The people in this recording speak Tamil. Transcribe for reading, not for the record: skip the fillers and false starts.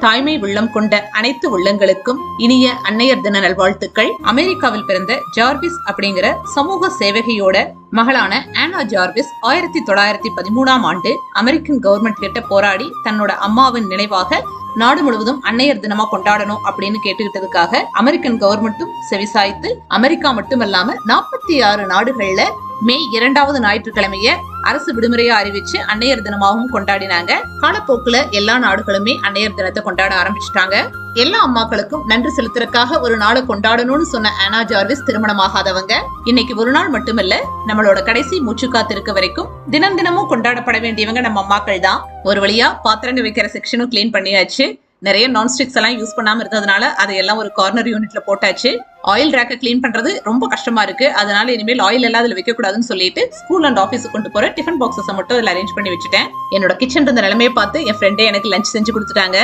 தாய்மை உள்ளம் கொண்ட அனைத்து உள்ளங்களுக்கும் இனிய அன்னையர் தின நல்வாழ்த்துக்கள். அமெரிக்காவில் பிறந்த ஜார்விஸ் அப்படிங்கிற சமூக சேவகையோட மகளான ஆனா ஜார்விஸ் 1913ஆம் ஆண்டு அமெரிக்கன் கவர்மெண்ட் கிட்ட போராடி தன்னோட அம்மாவின் நினைவாக நாடு முழுவதும் அன்னையர் தினமா கொண்டாடணும் அப்படின்னு கேட்டுக்கிட்டதுக்காக அமெரிக்கன் கவர்மெண்ட்டும் செவிசாய்த்து அமெரிக்கா மட்டுமல்லாம 46 நாடுகள்ல மே 2வது ஞாயிற்றுக்கிழமைய அரசு விடுமுறையா அறிவிச்சு அன்னையர் தினமாகவும் கொண்டாடினாங்க. காலப்போக்குல எல்லா நாடுகளுமே அன்னையர் தினத்தை கொண்டாட ஆரம்பிச்சுட்டாங்க. எல்லா அம்மாக்களுக்கும் நன்றி செலுத்துறதுக்காக ஒரு நாளை கொண்டாடணும்னு சொன்ன ஆனா ஜார்விஸ் திருமணமாகாதவங்க. இன்னைக்கு ஒரு நாள் மட்டுமல்ல, நம்மளோட கடைசி மூச்சு காத்திருக்க வரைக்கும் தினம் தினமும் கொண்டாடப்பட வேண்டியவங்க நம்ம அம்மாக்கள் தான். ஒரு வழியா பாத்திரங்க வைக்கிற செக்ஷனும் கிளீன் பண்ணியாச்சு. நிறைய நான்ஸ்டிக்ஸ் எல்லாம் யூஸ் பண்ணாம இருந்ததுனால அதையெல்லாம் ஒரு கார்னர் யூனிட்ல போட்டாச்சு. ஆயில் ரேக்க கிளீன் பண்றது ரொம்ப கஷ்டமா இருக்கு. அதனால இனிமேல் ஆயில் எல்லாம் அதுல வைக்க கூடாதுன்னு சொல்லிட்டு ஸ்கூல் அண்ட் ஆபீஸுக்கு கொண்டு போற டிஃபன் பாக்ஸஸ் மட்டும் அதுல அரேஞ்ச் பண்ணி வச்சுட்டேன். என்னோட கிச்சன் இருந்த நிலைமையை பார்த்து என் ஃப்ரெண்டே எனக்கு லஞ்ச் செஞ்சு கொடுத்துட்டாங்க.